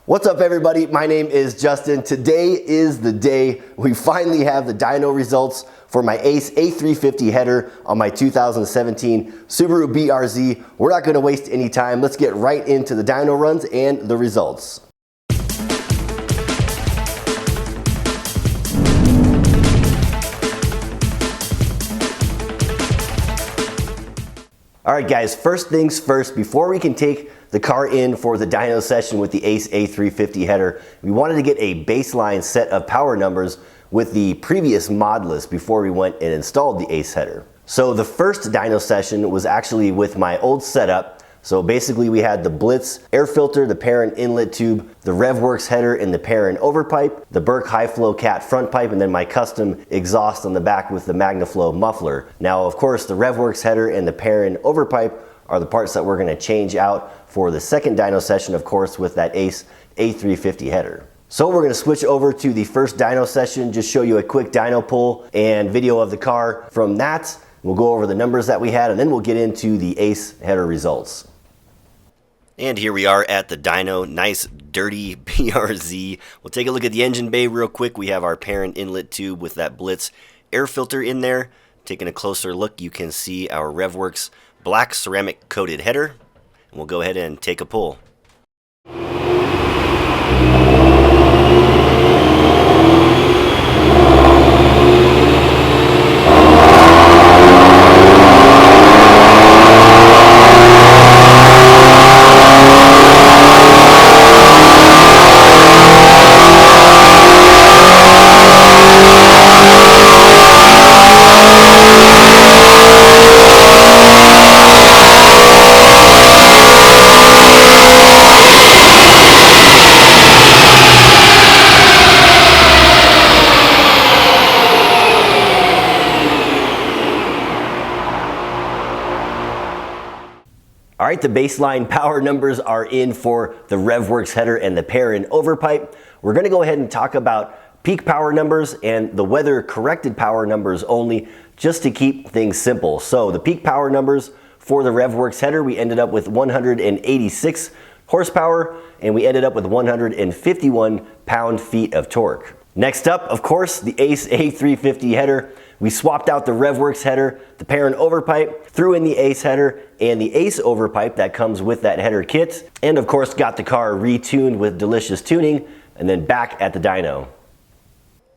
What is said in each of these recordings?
What's up everybody, my name is Justin. Today is the day we finally have the dyno results for my Ace A350 header on my 2017 Subaru BRZ. We're not gonna waste any time. Let's get right into the dyno runs and the results. All right guys, first things first, before we can take the car in for the dyno session with the Ace A350 header, we wanted to get a baseline set of power numbers with the previous mod list before we went and installed the Ace header. So the first dyno session was actually with my old setup. So basically we had the Blitz air filter, the Perrin inlet tube, the RevWorks header and the Perrin overpipe, the Burke High Flow Cat front pipe, and then my custom exhaust on the back with the MagnaFlow muffler. Now of course the RevWorks header and the Perrin overpipe are the parts that we're going to change out for the second dyno session, of course, with that Ace A350 header. So we're going to switch over to the first dyno session, just show you a quick dyno pull and video of the car from that. We'll go over the numbers that we had and then we'll get into the Ace header results. And here we are at the dyno, nice dirty BRZ. We'll take a look at the engine bay real quick. We have our Perrin inlet tube with that Blitz air filter in there. Taking a closer look, you can see our RevWorks black ceramic coated header. And we'll go ahead and take a pull. All right, the baseline power numbers are in for the RevWorks header and the Perrin overpipe. We're gonna go ahead and talk about peak power numbers and the weather corrected power numbers only, just to keep things simple. So the peak power numbers for the RevWorks header, we ended up with 186 horsepower and we ended up with 151 pound-feet of torque. Next up, of course, the Ace A350 header. We swapped out the RevWorks header, the Perrin overpipe, threw in the Ace header and the Ace overpipe that comes with that header kit, and of course got the car retuned with Delicious Tuning, and then back at the dyno.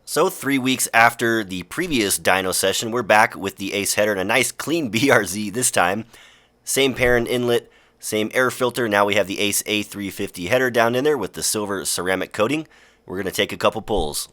So 3 weeks after the previous dyno session, we're back with the Ace header and a nice clean BRZ this time. Same Perrin inlet, same air filter. Now we have the Ace A350 header down in there with the silver ceramic coating. We're gonna take a couple pulls.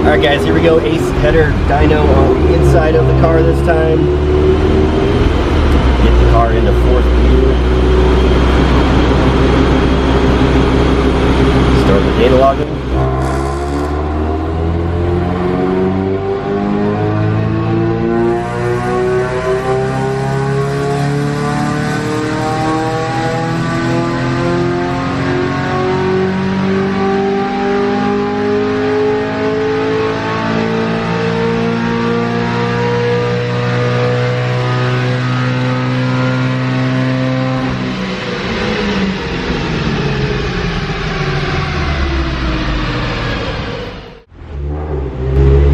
Alright guys, here we go, Ace header dyno on the inside of the car this time. Get the car into fourth gear. Start the data logging.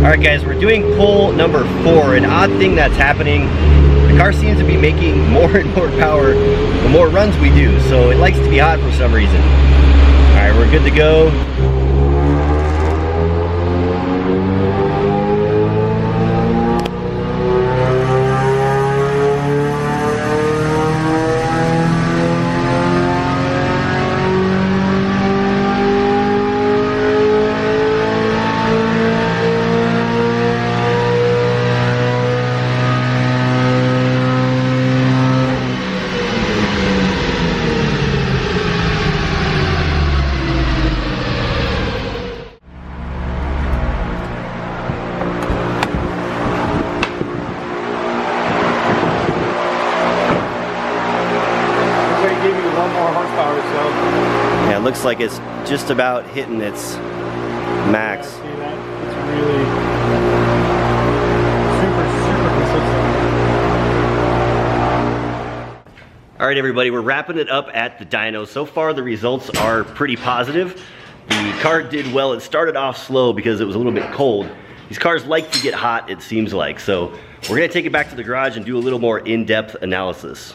Alright guys, we're doing pull number 4. An odd thing that's happening, the car seems to be making more and more power the more runs we do, so it likes to be hot for some reason. Alright, we're good to go. It looks like it's just about hitting its max. See that? It's really super consistent. All right, everybody, we're wrapping it up at the dyno. So far, the results are pretty positive. The car did well. It started off slow because it was a little bit cold. These cars like to get hot, it seems like. So we're gonna take it back to the garage and do a little more in-depth analysis.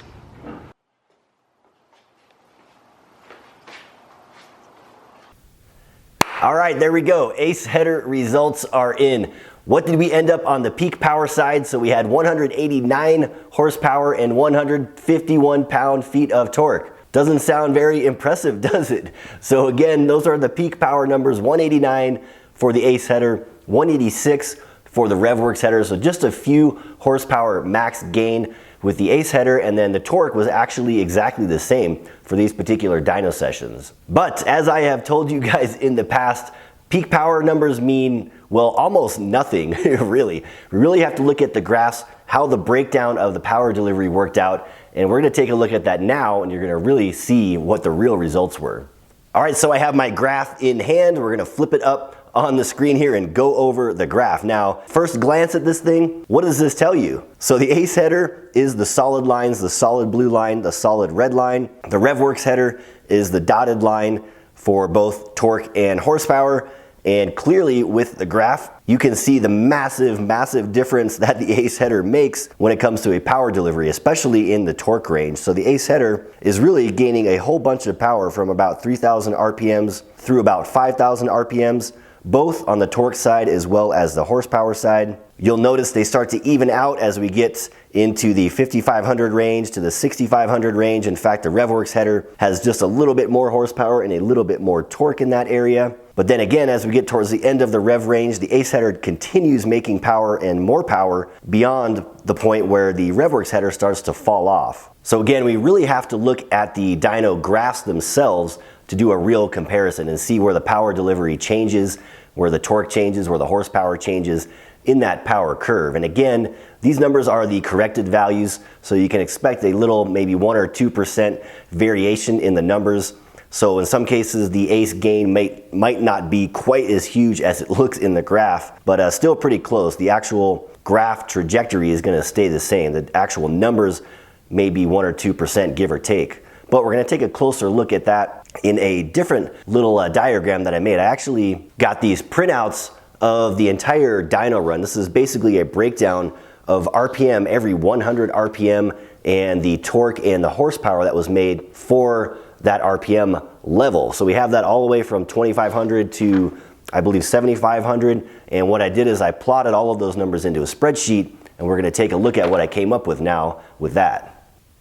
All right, there we go. Ace header results are in. What did we end up on the peak power side? So we had 189 horsepower and 151 pound-feet of torque. Doesn't sound very impressive, does it? So again, those are the peak power numbers: 189 for the Ace header, 186 for the RevWorks header. So just a few horsepower max gain with the Ace header, and then the torque was actually exactly the same for these particular dyno sessions. But as I have told you guys in the past, peak power numbers mean, well, almost nothing, really. We really have to look at the graphs, how the breakdown of the power delivery worked out, and we're gonna take a look at that now, and you're gonna really see what the real results were. All right, so I have my graph in hand. We're gonna flip it up on the screen here and go over the graph. Now, first glance at this thing, what does this tell you? So the Ace header is the solid lines, the solid blue line, the solid red line. The RevWorks header is the dotted line for both torque and horsepower. And clearly with the graph, you can see the massive difference that the Ace header makes when it comes to a power delivery, especially in the torque range. So the Ace header is really gaining a whole bunch of power from about 3,000 RPMs through about 5,000 RPMs, both on the torque side as well as the horsepower side. You'll notice they start to even out as we get into the 5,500 range to the 6,500 range. In fact, the RevWorks header has just a little bit more horsepower and a little bit more torque in that area. But then again, as we get towards the end of the rev range, the Ace header continues making power and more power beyond the point where the RevWorks header starts to fall off. So again, we really have to look at the dyno graphs themselves to do a real comparison and see where the power delivery changes, where the torque changes, where the horsepower changes in that power curve. And again, these numbers are the corrected values, so you can expect a little, maybe 1 or 2% variation in the numbers. So in some cases, the Ace gain might not be quite as huge as it looks in the graph, but still pretty close. The actual graph trajectory is gonna stay the same. The actual numbers may be 1 or 2%, give or take. But we're gonna take a closer look at that in a different little diagram that I made. I actually got these printouts of the entire dyno run. This is basically a breakdown of RPM every 100 RPM and the torque and the horsepower that was made for that RPM level. So we have that all the way from 2,500 to, I believe, 7,500. And what I did is I plotted all of those numbers into a spreadsheet, and we're gonna take a look at what I came up with now with that.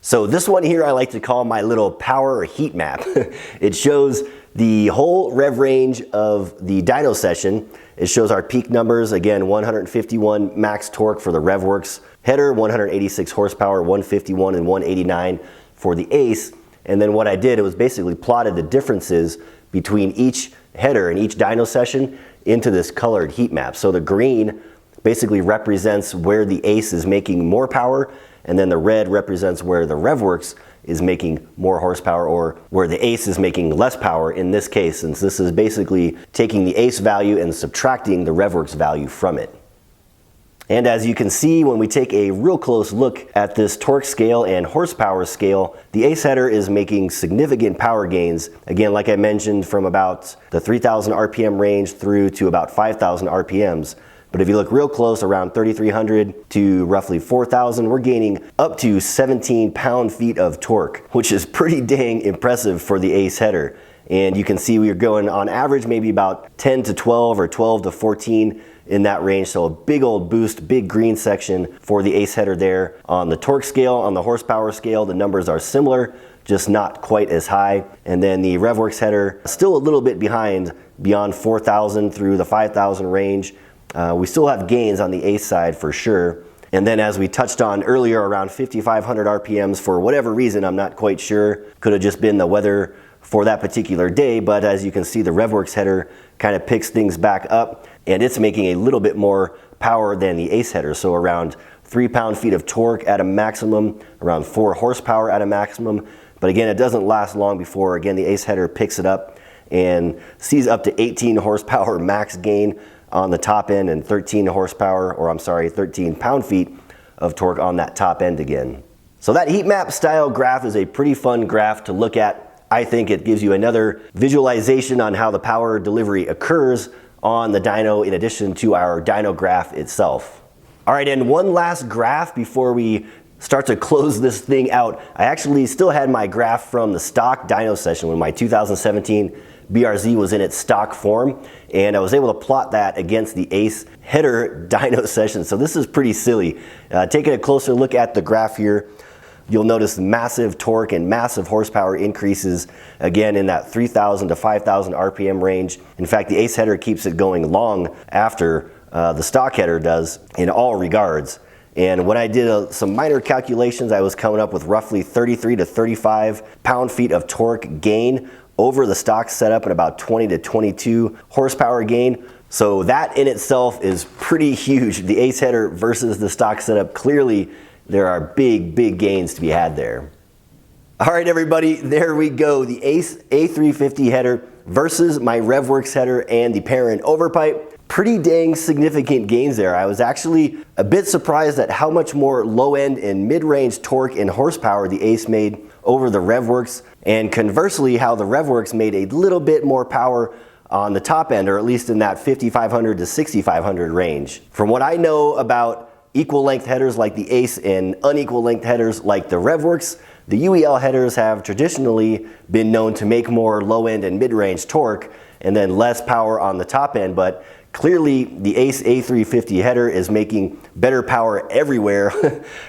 So this one here I like to call my little power heat map. It shows the whole rev range of the dyno session. It shows our peak numbers, again, 151 max torque for the RevWorks header, 186 horsepower, 151 and 189 for the Ace. And then what I did, it was basically plotted the differences between each header and each dyno session into this colored heat map. So the green basically represents where the Ace is making more power, and then the red represents where the RevWorks is making more horsepower, or where the Ace is making less power in this case, since this is basically taking the Ace value and subtracting the RevWorks value from it. And as you can see, when we take a real close look at this torque scale and horsepower scale, the Ace header is making significant power gains. Again, like I mentioned, from about the 3,000 RPM range through to about 5,000 RPMs. But if you look real close, around 3,300 to roughly 4,000, we're gaining up to 17 pound-feet of torque, which is pretty dang impressive for the Ace header. And you can see we're going on average maybe about 10 to 12 or 12 to 14 in that range. So a big old boost, big green section for the Ace header there. On the torque scale, on the horsepower scale, the numbers are similar, just not quite as high. And then the RevWorks header, still a little bit behind, beyond 4,000 through the 5,000 range. We still have gains on the Ace side for sure. And then as we touched on earlier, around 5,500 RPMs, for whatever reason, I'm not quite sure. Could have just been the weather for that particular day, but as you can see, the RevWorks header kind of picks things back up, and it's making a little bit more power than the Ace header. So around 3 pound-feet of torque at a maximum, around 4 horsepower at a maximum. But again, it doesn't last long before, again, the Ace header picks it up and sees up to 18 horsepower max gain on the top end and 13 horsepower, or I'm sorry, 13 pound-feet of torque on that top end again. So that heat map style graph is a pretty fun graph to look at. I think it gives you another visualization on how the power delivery occurs on the dyno in addition to our dyno graph itself. All right, and one last graph before we start to close this thing out. I actually still had my graph from the stock dyno session when my 2017 BRZ was in its stock form, and I was able to plot that against the ACE header dyno session. So this is pretty silly. Taking a closer look at the graph here, you'll notice massive torque and massive horsepower increases, again in that 3,000 to 5,000 RPM range. In fact, the ACE header keeps it going long after the stock header does in all regards. And when I did some minor calculations, I was coming up with roughly 33 to 35 pound-feet of torque gain over the stock setup and about 20 to 22 horsepower gain. So that in itself is pretty huge. The ACE header versus the stock setup, clearly there are big gains to be had there. All right, everybody, there we go. The ACE A350 header versus my RevWorks header and the Perrin overpipe. Pretty dang significant gains there. I was actually a bit surprised at how much more low end and mid-range torque and horsepower the ACE made over the RevWorks, and conversely how the RevWorks made a little bit more power on the top end, or at least in that 5,500 to 6,500 range. From what I know about equal length headers like the ACE and unequal length headers like the RevWorks, the UEL headers have traditionally been known to make more low end and mid-range torque and then less power on the top end, but clearly the ACE A350 header is making better power everywhere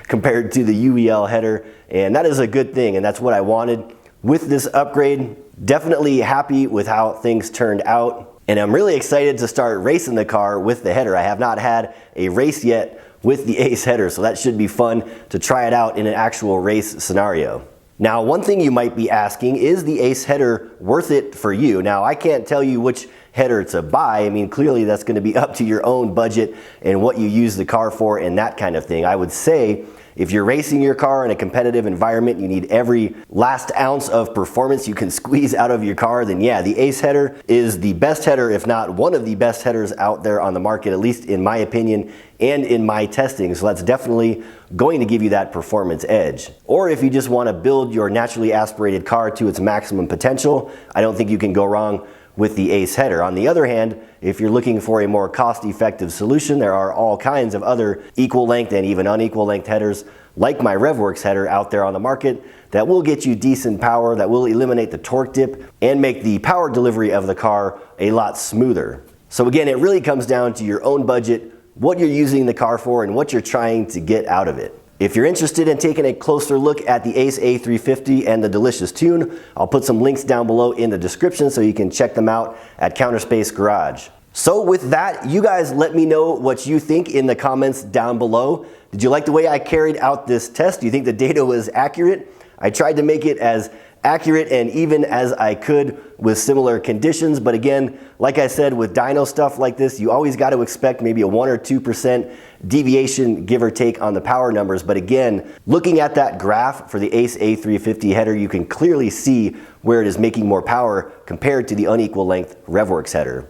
compared to the UEL header, and that is a good thing, and that's what I wanted with this upgrade. Definitely happy with how things turned out, and I'm really excited to start racing the car with the header. I have not had a race yet with the ACE header, so that should be fun to try it out in an actual race scenario. Now, one thing you might be asking, is the ACE header worth it for you? Now, I can't tell you which header to buy. I mean, clearly that's going to be up to your own budget and what you use the car for and that kind of thing. I would say if you're racing your car in a competitive environment, you need every last ounce of performance you can squeeze out of your car, then yeah, the ACE header is the best header, if not one of the best headers out there on the market, at least in my opinion and in my testing. So that's definitely going to give you that performance edge. Or if you just want to build your naturally aspirated car to its maximum potential, I don't think you can go wrong with the ACE header. On the other hand, if you're looking for a more cost-effective solution, there are all kinds of other equal length and even unequal length headers like my RevWorks header out there on the market that will get you decent power, that will eliminate the torque dip and make the power delivery of the car a lot smoother. So again, it really comes down to your own budget, what you're using the car for, and what you're trying to get out of it. If you're interested in taking a closer look at the ACE A350 and the Delicious Tune, I'll put some links down below in the description so you can check them out at Counterspace Garage. So with that, you guys let me know what you think in the comments down below. Did you like the way I carried out this test? Do you think the data was accurate? I tried to make it as accurate and even as I could with similar conditions, but again, like I said, with dyno stuff like this, you always got to expect maybe a 1 or 2% deviation, give or take, on the power numbers. But again, looking at that graph for the ACE A350 header, you can clearly see where it is making more power compared to the unequal length RevWorks header.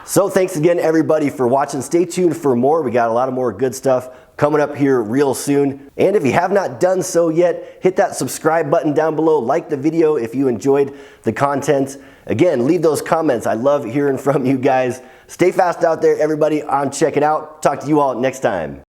So thanks again everybody for watching. Stay tuned for more. We got a lot of more good stuff coming up here real soon. And if you have not done so yet, hit that subscribe button down below. Like the video if you enjoyed the content. Again, leave those comments. I love hearing from you guys. Stay fast out there, everybody. I'm checking out. Talk to you all next time.